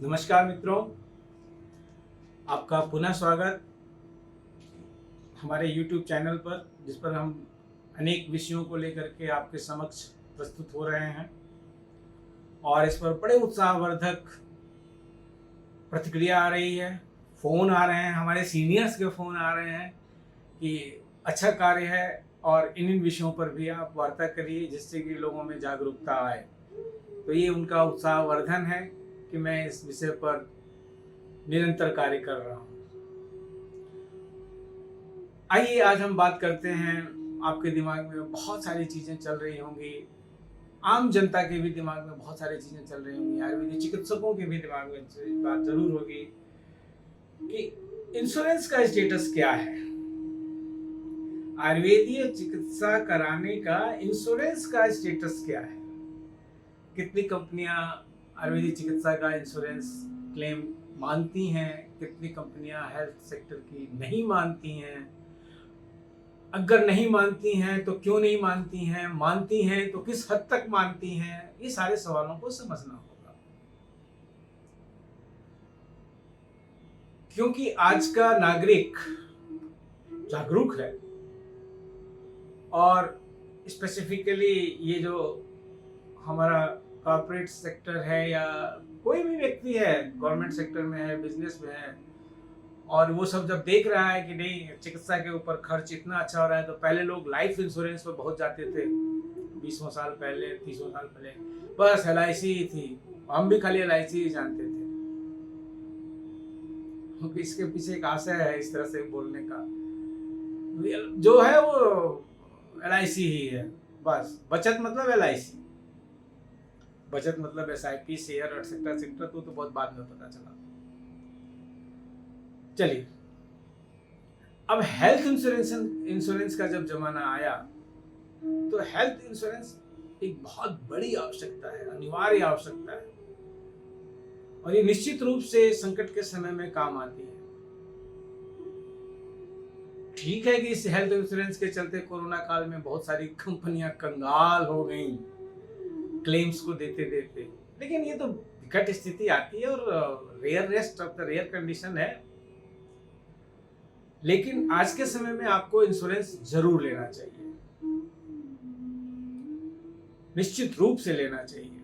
नमस्कार मित्रों, आपका पुनः स्वागत हमारे YouTube चैनल पर, जिस पर हम अनेक विषयों को लेकर के आपके समक्ष प्रस्तुत हो रहे हैं और इस पर बड़े उत्साहवर्धक प्रतिक्रिया आ रही है। फ़ोन आ रहे हैं, हमारे सीनियर्स के फ़ोन आ रहे हैं कि अच्छा कार्य है और इन विषयों पर भी आप वार्ता करिए जिससे कि लोगों में जागरूकता आए। तो ये उनका उत्साहवर्धन है कि मैं इस विषय पर निरंतर कार्य कर रहा हूँ। आइए आज हम बात करते हैं। आपके दिमाग में बहुत सारी चीज़ें चल रही होंगी, आम जनता के भी दिमाग में बहुत सारी चीज़ें चल रही होंगी, आयुर्वेदिक चिकित्सकों के भी दिमाग में बात जरूर होगी कि इंश्योरेंस का स्टेटस क्या है। आयुर्वेदीय चिकित्सा कराने का इंश्योरेंस का स्टेटस क्या है। कितनी कंपनियां आयुर्वेदिक चिकित्सा का इंश्योरेंस क्लेम मानती हैं, कितनी कंपनियां हेल्थ सेक्टर की नहीं मानती हैं। अगर नहीं मानती हैं तो क्यों नहीं मानती हैं, मानती हैं तो किस हद तक मानती हैं, ये सारे सवालों को समझना होगा। क्योंकि आज का नागरिक जागरूक है और स्पेसिफिकली ये जो हमारा कॉर्पोरेट सेक्टर है या कोई भी व्यक्ति है, गवर्नमेंट सेक्टर में है, बिजनेस में है, और वो सब जब देख रहा है कि नहीं चिकित्सा के ऊपर खर्च इतना अच्छा हो रहा है, तो पहले लोग लाइफ इंश्योरेंस पर बहुत जाते थे 20 साल पहले, 30 साल पहले, बस LIC ही थी। हम भी खाली LIC ही जानते थे। क्योंकि इसके पीछे एक आशय है इस तरह से बोलने का, जो है वो LIC ही है। बस बचत मतलब LIC, बचत मतलब SIP, शेयर एक्सेट्रा तो बहुत बाद में पता चला। चलिए, अब हेल्थ इंश्योरेंस का जब जमाना आया तो हेल्थ इंश्योरेंस एक बहुत बड़ी आवश्यकता है, अनिवार्य आवश्यकता है, और ये निश्चित रूप से संकट के समय में काम आती है। ठीक है कि इस हेल्थ इंश्योरेंस के चलते कोरोना काल में बहुत सारी कंपनियां कंगाल हो गईं क्लेम्स को देते देते, लेकिन ये तो विकट स्थिति आती है और rarest of the rare condition है। लेकिन आज के समय में आपको इंश्योरेंस जरूर लेना चाहिए, निश्चित रूप से लेना चाहिए।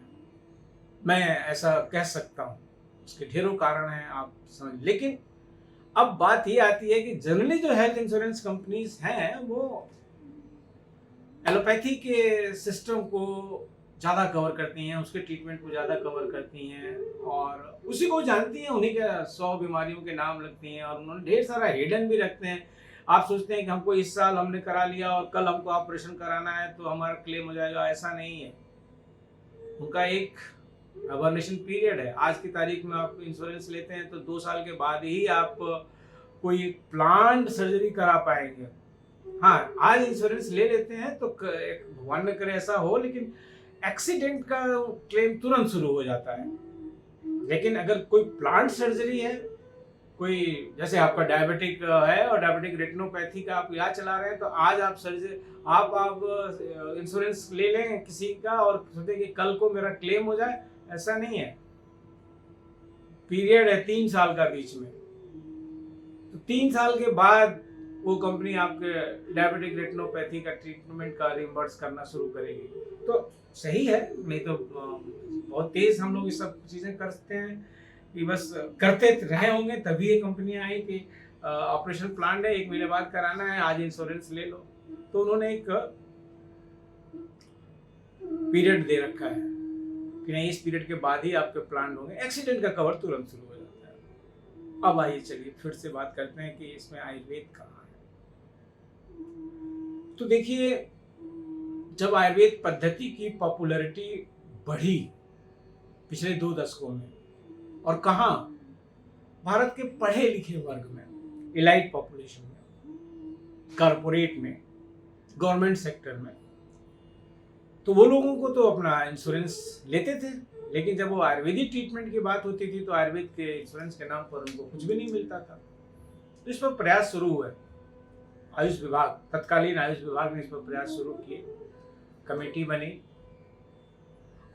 मैं ऐसा कह सकता हूं, उसके ढेरों कारण हैं, आप समझ। लेकिन अब बात ये आती है कि जनरली जो हेल्थ इंश्योरेंस कंपनीज हैं वो एलोपैथी के सिस्टम को ज़्यादा कवर करती हैं, उसके ट्रीटमेंट को ज़्यादा कवर करती हैं और उसी को जानती हैं, उन्हीं के 100 बीमारियों के नाम लगती हैं और उन्होंने ढेर सारा हिडन भी रखते हैं। आप सोचते हैं कि हमको इस साल हमने करा लिया और कल हमको ऑपरेशन कराना है तो हमारा क्लेम हो जाएगा, ऐसा नहीं है। उनका एक अबर्नेशन पीरियड है। आज की तारीख में आप इंश्योरेंस लेते हैं तो 2 साल के बाद ही आप कोई प्लांट सर्जरी करा पाएंगे। हाँ, आज इंश्योरेंस ले लेते हैं तो भगवान न करे ऐसा हो, लेकिन एक्सीडेंट का क्लेम तुरंत शुरू हो जाता है। लेकिन अगर कोई प्लांट सर्जरी है, कोई जैसे आपका डायबिटिक है और डायबिटिक रेटिनोपैथी का आप इलाज चला रहे हैं, तो आज आप सर्जरी आप इंश्योरेंस ले लें किसी का और सोचें कि कल को मेरा क्लेम हो जाए, ऐसा नहीं है। पीरियड है 3 साल का बीच में, तो 3 साल के बाद वो कंपनी आपके डायबिटिक रेटिनोपैथी का ट्रीटमेंट का रिम्बर्स करना शुरू करेगी। तो सही है, नहीं तो बहुत तेज हम लोग ये सब चीज़ें करते हैं कि बस करते रहे होंगे तभी ये कंपनियां आई कि ऑपरेशन प्लान है, 1 महीने बाद कराना है, आज इंश्योरेंस ले लो। तो उन्होंने एक पीरियड दे रखा है कि नहीं, इस पीरियड के बाद ही आपके प्लान होंगे। एक्सीडेंट का कवर तुरंत शुरू हो जाता है। अब आइए चलिए फिर से बात करते हैं कि इसमें आयुर्वेद कहाँ है। तो देखिए, जब आयुर्वेद पद्धति की पॉपुलैरिटी बढ़ी पिछले 2 दशकों में, और कहाँ, भारत के पढ़े लिखे वर्ग में, इलाइट पॉपुलेशन में, कॉर्पोरेट में, गवर्नमेंट सेक्टर में, तो वो लोगों को तो अपना इंश्योरेंस लेते थे। लेकिन जब वो आयुर्वेदिक ट्रीटमेंट की बात होती थी तो आयुर्वेद के इंश्योरेंस के नाम पर उनको कुछ भी नहीं मिलता था। तो इस पर प्रयास शुरू हुए। आयुष विभाग, तत्कालीन आयुष विभाग ने इस पर प्रयास शुरू किए, कमेटी बनी।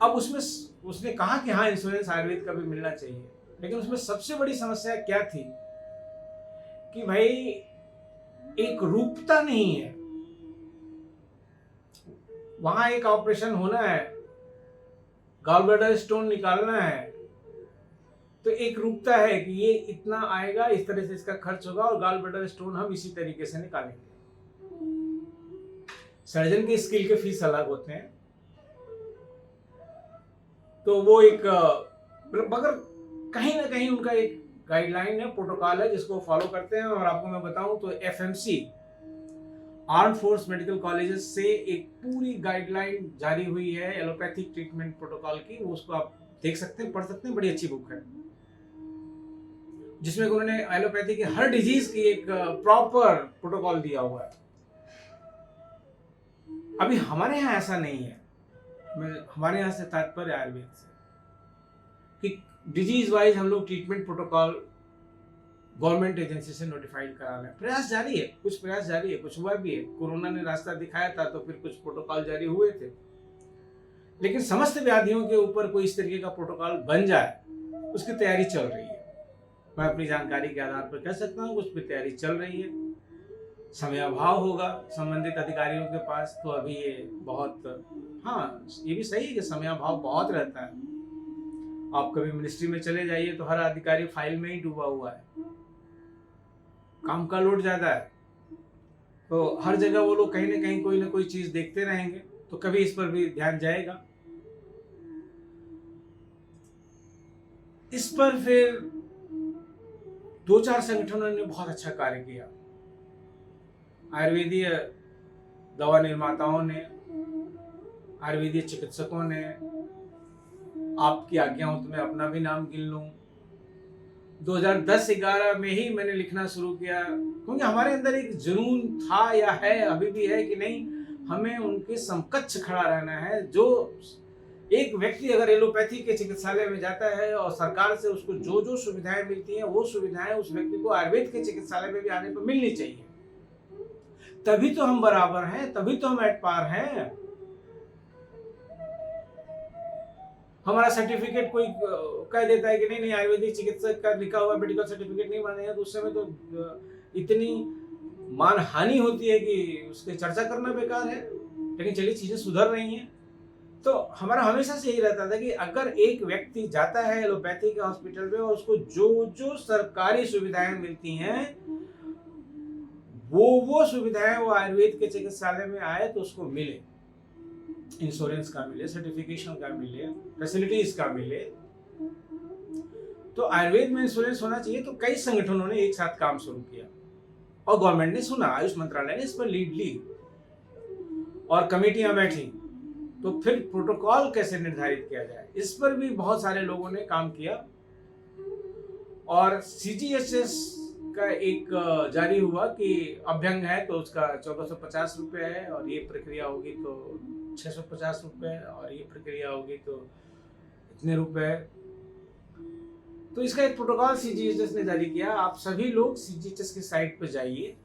अब उसमें उसने कहा कि हाँ, इंश्योरेंस आयुर्वेद का भी मिलना चाहिए। लेकिन उसमें सबसे बड़ी समस्या क्या थी कि भाई एक रूपता नहीं है। वहां एक ऑपरेशन होना है, गॉल ब्लैडर स्टोन निकालना है, तो एक रूपता है कि ये इतना आएगा, इस तरह से इसका खर्च होगा और गॉल ब्लैडर स्टोन हम इसी तरीके से निकालेंगे। सर्जन के स्किल के फीस अलग होते हैं, तो वो एक मगर कहीं ना कहीं उनका एक गाइडलाइन है, प्रोटोकॉल है जिसको फॉलो करते हैं। और आपको मैं बताऊं तो FMC arm force medical colleges से एक पूरी गाइडलाइन जारी हुई है एलोपैथिक ट्रीटमेंट प्रोटोकॉल की, वो उसको आप देख सकते हैं, पढ़ सकते हैं, बड़ी अच्छी बुक है जिसमें उन्होंने एलोपैथी की हर डिजीज की एक प्रॉपर प्रोटोकॉल दिया हुआ है। अभी हमारे यहाँ ऐसा नहीं है। हमारे यहाँ से तात्पर्य आयुर्वेद से कि डिजीज वाइज हम लोग ट्रीटमेंट प्रोटोकॉल गवर्नमेंट एजेंसी से नोटिफाइड करा रहे हैं। प्रयास जारी है, कुछ प्रयास जारी है, कुछ हुआ भी है। कोरोना ने रास्ता दिखाया था तो फिर कुछ प्रोटोकॉल जारी हुए थे, लेकिन समस्त व्याधियों के ऊपर कोई इस तरीके का प्रोटोकॉल बन जाए उसकी तैयारी चल रही है। मैं अपनी जानकारी के आधार पर कह सकता हूँ उस पर तैयारी चल रही है। समय अभाव होगा संबंधित अधिकारियों के पास, तो अभी ये बहुत, हाँ ये भी सही है कि समय अभाव बहुत रहता है। आप कभी मिनिस्ट्री में चले जाइए तो हर अधिकारी फाइल में ही डूबा हुआ है, काम का लोड ज्यादा है, तो हर जगह वो लोग कहीं ना कोई चीज देखते रहेंगे, तो कभी इस पर भी ध्यान जाएगा। इस पर फिर 2-4 संगठनों ने बहुत अच्छा कार्य किया। आयुर्वेदीय दवा निर्माताओं ने, आयुर्वेदीय चिकित्सकों ने, आपकी आज्ञा हो तो मैं अपना भी नाम गिन लूं, 2010-11 में ही मैंने लिखना शुरू किया, क्योंकि हमारे अंदर एक जुनून था या है, अभी भी है कि नहीं, हमें उनके समकक्ष खड़ा रहना है। जो एक व्यक्ति अगर एलोपैथी के चिकित्सालय में जाता है और सरकार से उसको जो जो सुविधाएं मिलती हैं वो सुविधाएं उस व्यक्ति को आयुर्वेद के चिकित्सालय में भी आने पर मिलनी चाहिए। तभी तो हम बराबर हैं, तभी तो हम एट पार हैं। हमारा सर्टिफिकेट कोई कह देता है कि नहीं आयुर्वेदिक चिकित्सक का लिखा हुआ मेडिकल सर्टिफिकेट नहीं मानेगा, तो उस समय तो इतनी मानहानि होती है कि उसकी चर्चा करना बेकार है। लेकिन चलिए चीजें सुधर रही हैं। तो हमारा हमेशा से यही रहता था कि अगर एक व्यक्ति जाता है एलोपैथी के हॉस्पिटल में और उसको जो जो सरकारी सुविधाएं मिलती हैं वो सुविधाएं वो आयुर्वेद के चिकित्सालय में आए तो उसको मिले, इंश्योरेंस का मिले, सर्टिफिकेशन का मिले, फैसिलिटीज का मिले। तो आयुर्वेद में इंश्योरेंस होना चाहिए। तो कई संगठनों ने एक साथ काम शुरू किया और गवर्नमेंट ने सुना, आयुष मंत्रालय ने इस पर लीड ली और कमेटियां बैठी। तो फिर प्रोटोकॉल कैसे निर्धारित किया जाए, इस पर भी बहुत सारे लोगों ने काम किया और CGHS का एक जारी हुआ कि अभ्यंग है तो उसका 1450 रुपये है और ये प्रक्रिया होगी तो 650 रुपये और ये प्रक्रिया होगी तो इतने रुपए। तो इसका एक प्रोटोकॉल CGHS ने जारी किया। आप सभी लोग CGHS की साइट पर जाइए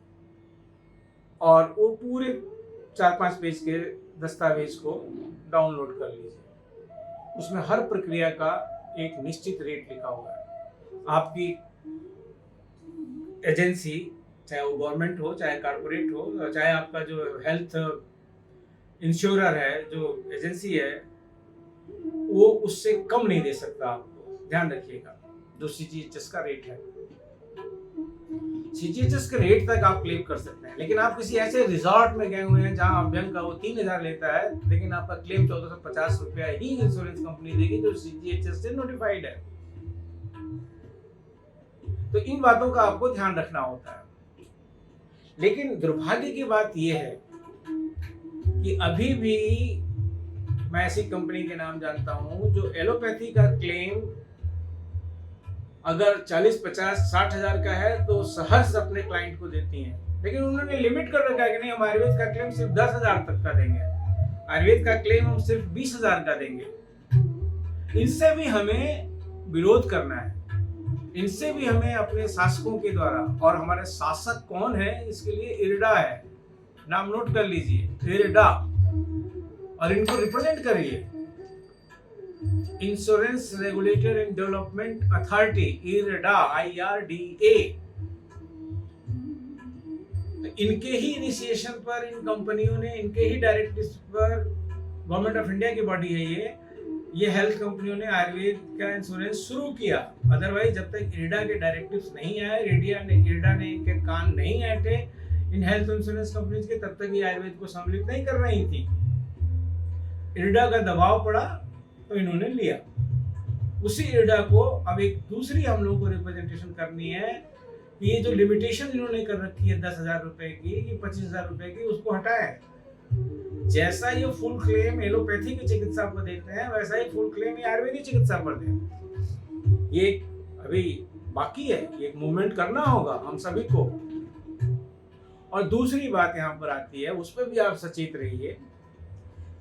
और वो पूरे 4-5 पेज के दस्तावेज को डाउनलोड कर लीजिए। उसमें हर प्रक्रिया का एक निश्चित रेट लिखा हुआ है। आपकी एजेंसी, चाहे वो गवर्नमेंट हो, चाहे कॉर्पोरेट हो, चाहे आपका जो हेल्थ इंश्योरर है, जो एजेंसी है, वो उससे कम नहीं दे सकता आपको। ध्यान रखिएगा जो CGHS का रेट है, CGHS के रेट तक आप क्लेम कर सकते हैं। लेकिन आप किसी ऐसे रिजॉर्ट में गए हुए हैं जहां अभ्यंग का वो 3000 लेता है, लेकिन आपका क्लेम 1450 रुपया ही इंश्योरेंस कंपनी देगी जो CGHS से नोटिफाइड है। तो इन बातों का आपको ध्यान रखना होता है। लेकिन दुर्भाग्य की बात यह है कि अभी भी मैं ऐसी कंपनी के नाम जानता हूं जो एलोपैथी का क्लेम अगर 40, 50, 60 हजार का है तो सहर्ष अपने क्लाइंट को देती हैं। लेकिन उन्होंने लिमिट कर रखा है कि नहीं, हम आयुर्वेद का क्लेम सिर्फ 10,000 तक का देंगे, आयुर्वेद का क्लेम हम सिर्फ 20,000 का देंगे। इनसे भी हमें विरोध करना है, इनसे भी हमें अपने शासकों के द्वारा, और हमारे शासक कौन है इसके लिए इरडा है, नाम नोट कर लीजिए, इरडा, और इनको रिप्रेजेंट करिए। Insurance regulator and development authority, IRDA, IRDA, इनके ही इनिशिएशन पर इन कंपनियों ने, इनके ही डायरेक्टिव्स पर, गवर्नमेंट ऑफ इंडिया की बॉडी है ये हेल्थ कंपनियों ने आयुर्वेद का इंश्योरेंस शुरू किया। अदरवाइज जब तक इरडा के डायरेक्टिव्स नहीं आए, इरडा ने इनके कान नहीं ऐंठे इन हेल्थ इंश्योरेंस कंपनीज के, तब तक ये आयुर्वेद को सम्मिलित नहीं कर रही थी। इरडा का दबाव पड़ा तो इन्होंने लिया। उसी इरडा को अब एक दूसरी हम लोगों को रिप्रेजेंटेशन करनी है कि ये जो लिमिटेशन इन्होंने कर रखी है 10,000 रुपए की, 25,000 रुपए की, उसको हटाए। जैसा ये फुल क्लेम एलोपैथी की चिकित्सा पर देते हैं, वैसा ही फुल क्लेम ये आयुर्वेदिक चिकित्सा पर दें। ये अभी बाकी है, ये मूवमेंट करना होगा हम सभी को। और दूसरी बात यहाँ पर आती है, उस पर भी आप सचेत रहिए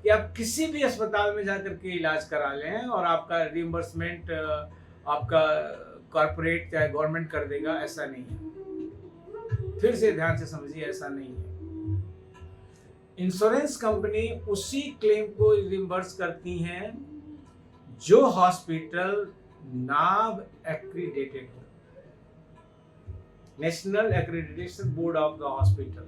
कि आप किसी भी अस्पताल में जाकर के इलाज करा लें और आपका रिइंबर्समेंट आपका कॉर्पोरेट चाहे गवर्नमेंट कर देगा, ऐसा नहीं है। फिर से ध्यान से समझिए, ऐसा नहीं है। इंश्योरेंस कंपनी उसी क्लेम को रिइंबर्स करती हैं जो हॉस्पिटल नाब एक्रीडेटेड हो, national accreditation board of the hospital.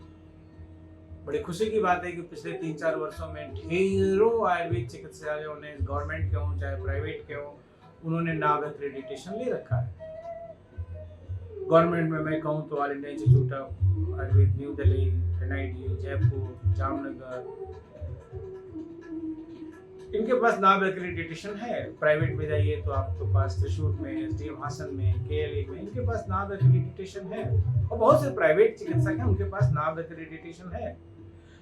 बड़ी खुशी की बात है कि पिछले 3-4 वर्षों में ढेरों आयुर्वेद चिकित्सालयों ने, गवर्नमेंट के हों चाहे प्राइवेट के हों, उन्होंने नाब एक्रीडिटेशन ले रखा है। गवर्नमेंट में मैं कहूँ तो all India institute of Ayurveda, new Delhi, NID, Jaipur, Jamnagar, इनके पास नाब एक्रीडिटेशन है। प्राइवेट में जाइए तो आपके पास त्रिशूर में, SDM हासन में, KLA में, इनके पास नाब एक्रीडिटेशन है। और बहुत से प्राइवेट चिकित्सक हैं, उनके पास नाब एक्रीडिटेशन है।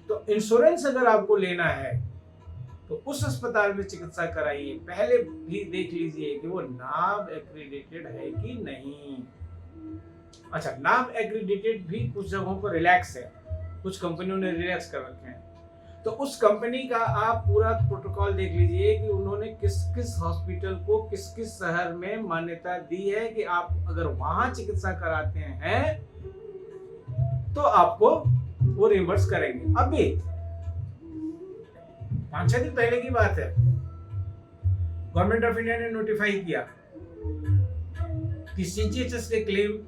तो इंश्योरेंस अगर आपको लेना है तो उस अस्पताल में चिकित्सा कराइए, पहले भी देख लीजिए कि वो नाब एक्रीडिटेड है कि नहीं। अच्छा, नाब एक्रीडिटेड भी कुछ जगहों पर रिलैक्स है, कुछ कंपनियों ने रिलैक्स कर रखे हैं। तो उस कंपनी का आप पूरा प्रोटोकॉल देख लीजिए कि उन्होंने किस किस हॉस्पिटल को किस किस शहर में मान्यता दी है कि आप अगर वहां चिकित्सा कराते हैं तो आपको वो रिइंबर्स करेंगे। अभी 5-6 दिन पहले की बात है, गवर्नमेंट ऑफ इंडिया ने नोटिफाई किया कि CGHS के क्लेम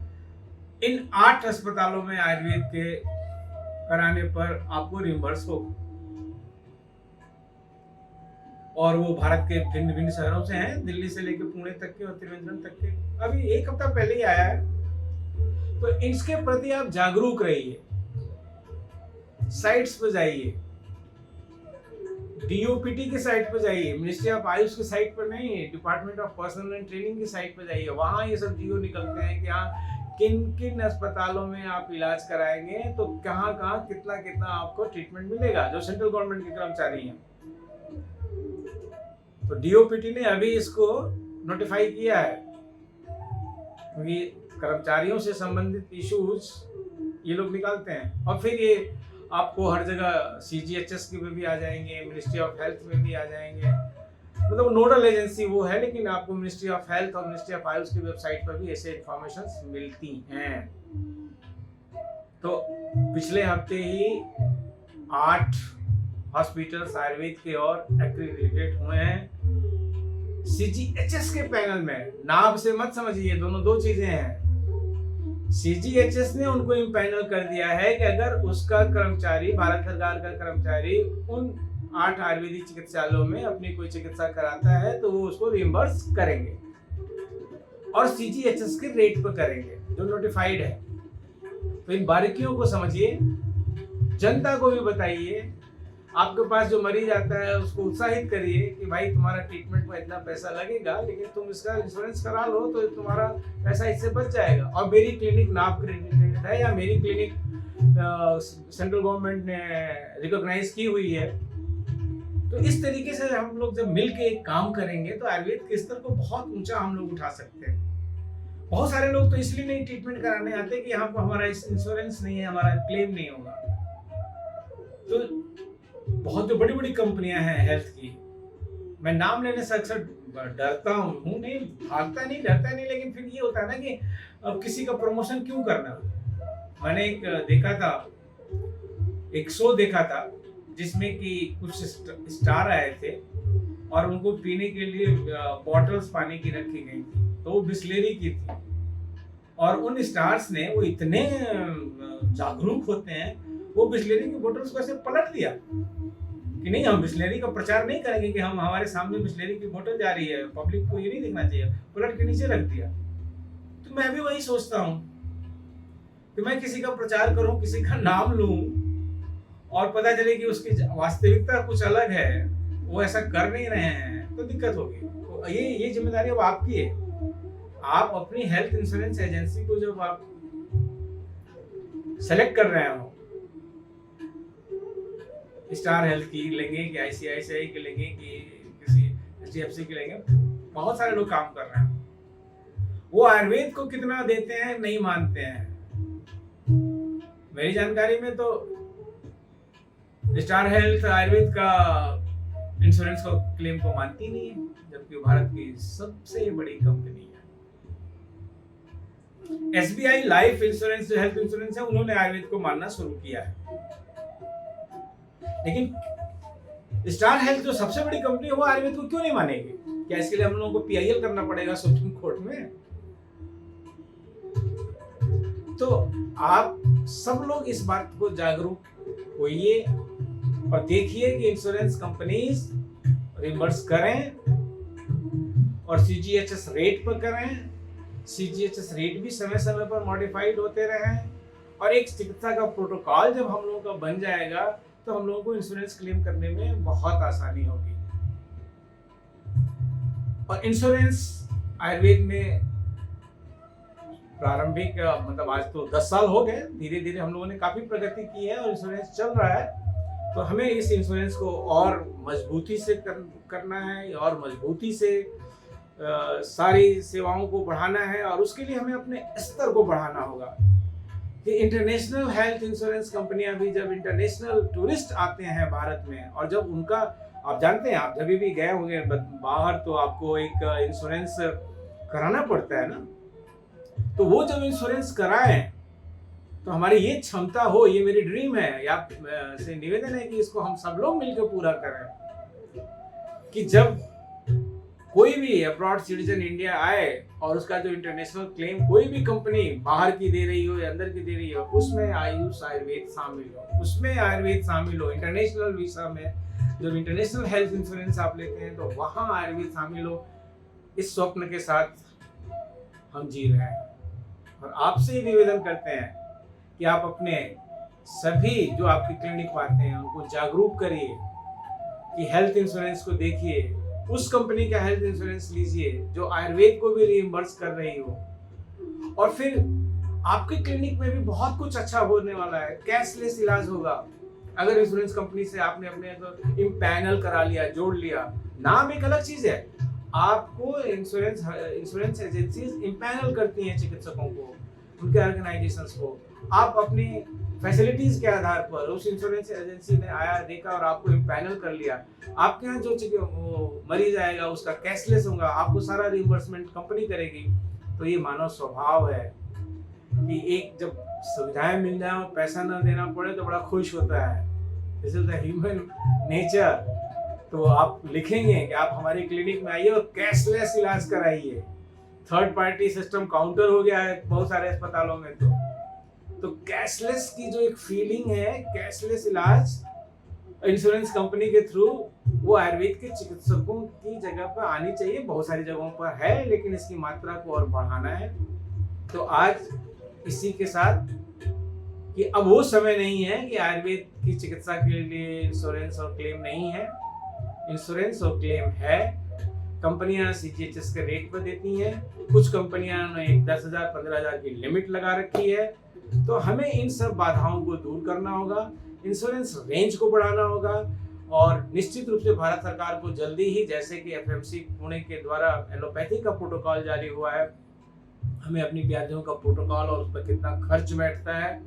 इन 8 अस्पतालों में आयुर्वेद के कराने पर आपको रिइंबर्स होगा। और वो भारत के भिन्न भिन्न शहरों से हैं, दिल्ली से लेकर पुणे तक के और त्रिवेंद्रम तक के। अभी 1 हफ्ता पहले ही आया है। तो इसके प्रति आप जागरूक रहिए, साइट्स पर जाइए, DOPT की साइट पर जाइए, मिनिस्ट्री ऑफ आयुष की साइट पर नहीं, department of personal and training की साइट पर जाइए। वहां ये सब जियो निकलते हैं कि हाँ किन किन अस्पतालों में आप इलाज कराएंगे तो कहाँ कहाँ कितना कितना आपको ट्रीटमेंट मिलेगा, जो सेंट्रल गवर्नमेंट के कर्मचारी हैं। तो DOPT ने अभी इसको नोटिफाई किया है, क्योंकि कर्मचारियों से संबंधित इश्यूज ये लोग निकालते हैं। और फिर ये आपको हर जगह CGHS के में भी आ जाएंगे, मिनिस्ट्री ऑफ हेल्थ में भी आ जाएंगे। मतलब नोडल एजेंसी वो है, लेकिन आपको मिनिस्ट्री ऑफ हेल्थ और मिनिस्ट्री ऑफ आयुष की वेबसाइट पर भी ऐसे इंफॉर्मेशंस मिलती हैं। तो पिछले हफ्ते ही 8 हॉस्पिटल्स आयुर्वेद के और एक्रीडिटेड हुए हैं CGHS के पैनल में। नाम से मत समझिए, दोनों 2 चीजें हैं। CGHS ने उनको इम्पैनल कर दिया है कि अगर उसका कर्मचारी, भारत सरकार का कर्मचारी, उन 8 आयुर्वेदिक चिकित्सालयों में अपनी कोई चिकित्सा कराता है तो वो उसको रिइंबर्स करेंगे और CGHS के रेट पर करेंगे जो नोटिफाइड है। तो इन बारीकियों को समझिए, जनता को भी बताइए। आपके पास जो मरीज आता है उसको उत्साहित करिए कि भाई तुम्हारा ट्रीटमेंट में इतना पैसा लगेगा, लेकिन तुम इसका इंश्योरेंस करा लो तो तुम्हारा पैसा इससे बच जाएगा। और मेरी क्लिनिक नाब एक्रीडिटेड है या मेरी क्लिनिक सेंट्रल गवर्नमेंट ने रिकॉग्नाइज की हुई है। तो इस तरीके से हम लोग जब मिलके एक काम करेंगे तो आयुर्वेद के स्तर को बहुत ऊंचा हम लोग उठा सकते हैं। बहुत सारे लोग तो इसलिए नहीं ट्रीटमेंट कराने आते कि यहाँ पर हमारा इंश्योरेंस नहीं है, हमारा क्लेम नहीं होगा। तो बहुत बड़ी बड़ी कंपनियां हैं हेल्थ की, मैं नाम लेने से अक्सर डरता हूँ, नहीं भागता नहीं, डरता नहीं, लेकिन फिर ये होता है ना कि अब किसी का प्रमोशन क्यों करना। मैंने एक देखा था, एक शो देखा था जिसमें कि कुछ स्टार आए थे और उनको पीने के लिए बॉटल्स पानी की रखी गई थी, तो वो बिस्लेरी की थी। और उन स्टार्स ने, वो इतने जागरूक होते हैं, वो बिस्लेरी की बोतल्स को ऐसे पलट दिया कि नहीं, हम बिस्लेरी का प्रचार नहीं करेंगे कि हम हमारे सामने बिस्लेरी की बोतल जा रही है, पब्लिक को ये नहीं देखना चाहिए, पलट के नीचे रख दिया। तो मैं भी वही सोचता हूँ कि मैं किसी का प्रचार करूं, किसी का नाम लूं और पता चले कि उसकी वास्तविकता कुछ अलग है, वो ऐसा कर नहीं रहे हैं, तो दिक्कत होगी। तो ये जिम्मेदारी अब आपकी है। आप अपनी हेल्थ इंश्योरेंस एजेंसी को जब आप सेलेक्ट कर रहे हो, स्टार हेल्थ की लेंगे कि आईसीआईसीआई की लेंगे कि किसी एचडीएफसी की लेंगे, बहुत सारे लोग काम कर रहे हैं, वो आयुर्वेद को कितना देते हैं नहीं मानते हैं। मेरी जानकारी में तो स्टार हेल्थ आयुर्वेद का इंश्योरेंस को क्लेम को मानती नहीं है, जबकि वो भारत की सबसे बड़ी कंपनी है। एसबीआई लाइफ इंश्योरेंस जो हेल्थ इंश्योरेंस है, उन्होंने आयुर्वेद को मानना शुरू किया है, लेकिन स्टार हेल्थ जो सबसे बड़ी कंपनी है, वो आयुर्वेद को क्यों नहीं मानेगी? क्या इसके लिए हम लोगों को पीआईएल करना पड़ेगा सुप्रीम कोर्ट में? तो आप सब लोग इस बात को जागरूक होइए और देखिए कि इंश्योरेंस कंपनीज रिमबर्स करें और सीजीएचएस रेट पर करें। सीजीएचएस रेट भी समय समय पर मॉडिफाइड होते रहें, और एक चिकित्सा का प्रोटोकॉल जब हम लोगों का बन जाएगा तो हम लोगों को इंश्योरेंस क्लेम करने में बहुत आसानी होगी। और इंश्योरेंस आयुर्वेद में प्रारंभिक मतलब आज तो 10 साल हो गए, धीरे धीरे हम लोगों ने काफी प्रगति की है और इंश्योरेंस चल रहा है। तो हमें इस इंश्योरेंस को और मजबूती से करना है और मजबूती से सारी सेवाओं को बढ़ाना है, और उसके लिए हमें अपने स्तर को बढ़ाना होगा कि इंटरनेशनल हेल्थ इंश्योरेंस कंपनियां भी जब इंटरनेशनल टूरिस्ट आते हैं भारत में, और जब उनका, आप जानते हैं, आप जब भी गए होंगे बाहर तो आपको एक इंश्योरेंस कराना पड़ता है ना, तो वो जब इंश्योरेंस कराएं तो हमारी ये क्षमता हो, ये मेरी ड्रीम है, या से निवेदन है कि इसको हम सब लोग मिलकर पूरा करें कि जब कोई भी अब्रॉड सिटीजन इंडिया आए और उसका जो इंटरनेशनल क्लेम कोई भी कंपनी बाहर की दे रही हो या अंदर की दे रही हो, उसमें आयुष आयुर्वेद शामिल हो, उसमें आयुर्वेद शामिल हो। इंटरनेशनल वीसा में जब इंटरनेशनल हेल्थ इंश्योरेंस आप लेते हैं तो वहाँ आयुर्वेद शामिल हो। इस स्वप्न के साथ हम जी रहे हैं और आपसे निवेदन करते हैं कि आप अपने सभी जो आपकी क्लिनिक पर आते हैं उनको जागरूक करिए कि हेल्थ इंश्योरेंस को देखिए, उस कंपनी का हेल्थ इंश्योरेंस लीजिए जो आयुर्वेद को भी रिइंबर्स कर रही हो, और फिर आपके क्लिनिक में भी बहुत कुछ अच्छा होने वाला है। कैशलेस इलाज होगा अगर इंश्योरेंस कंपनी से आपने अपने को इम्पैनल करा लिया, जोड़ लिया। नाम एक अलग चीज है, आपको इंश्योरेंस एजेंसीज इम्पैनल करती हैं चिकित्सकों को, उनके ऑर्गेनाइजेशंस को। आप अपनी फैसिलिटीज के आधार पर उस इंश्योरेंस एजेंसी ने आया, देखा और आपको इम्पैनल कर लिया। आपके यहाँ जो मरीज आएगा उसका कैशलेस होगा, आपको सारा रिइंबर्समेंट कंपनी करेगी। तो ये मानव स्वभाव है कि एक जब सुविधाएं मिल जाए और पैसा ना देना पड़े तो बड़ा खुश होता है। This is the human nature. तो आप लिखेंगे कि आप हमारी क्लिनिक में आइए और कैशलेस इलाज कराइए। थर्ड पार्टी सिस्टम काउंटर हो गया है बहुत सारे अस्पतालों में। तो कैशलेस की जो एक फीलिंग है, कैशलेस इलाज इंश्योरेंस कंपनी के थ्रू, वो आयुर्वेद के चिकित्सकों की जगह पर आनी चाहिए। बहुत सारी जगहों पर है, लेकिन इसकी मात्रा को और बढ़ाना है। तो आज इसी के साथ कि अब वो समय नहीं है कि आयुर्वेद की चिकित्सा के लिए इंश्योरेंस और क्लेम नहीं है। इंश्योरेंस और क्लेम है। कंपनियां सीजीएचएस के रेट पर देती हैं। कुछ कंपनियां ने 10,000 15,000 की लिमिट लगा रखी है। तो हमें इन सब बाधाओं को दूर करना होगा, इंश्योरेंस रेंज को बढ़ाना होगा, और निश्चित रूप से भारत सरकार को जल्दी ही, जैसे कि एफएमसी पुणे के द्वारा एलोपैथी का प्रोटोकॉल जारी हुआ है, हमें अपनी व्याधियों का प्रोटोकॉल और उस पर कितना खर्च बैठता है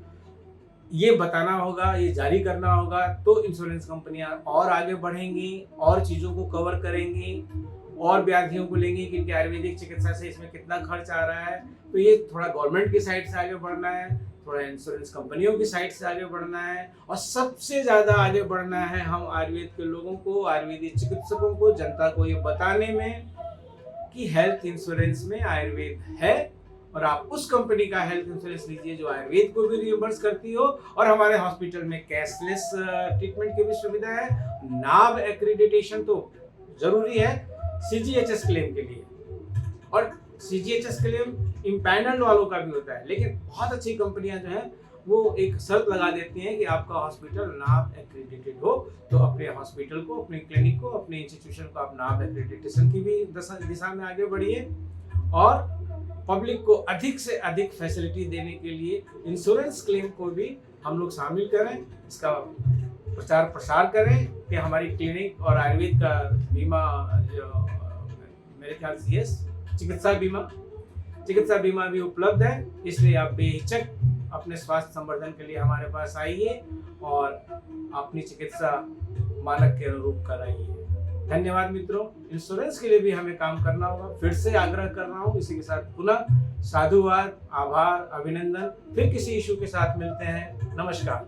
ये बताना होगा, ये जारी करना होगा। तो इंश्योरेंस कंपनियां और आगे बढ़ेंगी और चीज़ों को कवर करेंगी और व्याधियों को लेंगी कि आयुर्वेदिक चिकित्सा से इसमें कितना खर्च आ रहा है। तो ये थोड़ा गवर्नमेंट की साइड से आगे बढ़ना है। थोड़ा इंश्योरेंस कंपनियों की साइड से आगे बढ़ना है, और सबसे ज़्यादा आगे बढ़ना है हम आयुर्वेद के लोगों को, आयुर्वेदिक चिकित्सकों को, जनता को ये बताने में कि हेल्थ इंश्योरेंस में आयुर्वेद है, और आप उस कंपनी का हेल्थ इंश्योरेंस लीजिए जो आयुर्वेद को भी रिइंबर्स करती हो, और हमारे हॉस्पिटल में कैशलेस ट्रीटमेंट की भी सुविधा है। नाब एक्रीडिटेशन तो जरूरी है सीजीएचएस क्लेम के लिए, और सीजीएचएस क्लेम इम्पैनल्ड वालों का भी होता है, लेकिन बहुत अच्छी कंपनियां जो हैं वो एक शर्त लगा देती हैं कि आपका हॉस्पिटल नाब एक्रीडिटेड हो, तो अपने हॉस्पिटल को, अपने क्लिनिक को, अपने इंस्टीट्यूशन को आप नाब एक्रीडिटेशन की भी दिशा में आगे बढ़िए, और पब्लिक को अधिक से अधिक फैसिलिटी देने के लिए इंश्योरेंस क्लेम को भी हम लोग शामिल करें, इसका प्रचार प्रसार करें कि हमारी क्लिनिक और आयुर्वेद का बीमा जो मेरे ख्याल से ये चिकित्सा बीमा भी उपलब्ध है। इसलिए आप बेहिचक अपने स्वास्थ्य संवर्धन के लिए हमारे पास आइए और अपनी चिकित्सा मानक के अनुरूप कराइए। धन्यवाद मित्रों, इंश्योरेंस के लिए भी हमें काम करना होगा, फिर से आग्रह कर रहा हूँ। इसी के साथ पुनः साधुवाद, आभार, अभिनंदन, फिर किसी इशू के साथ मिलते हैं। नमस्कार।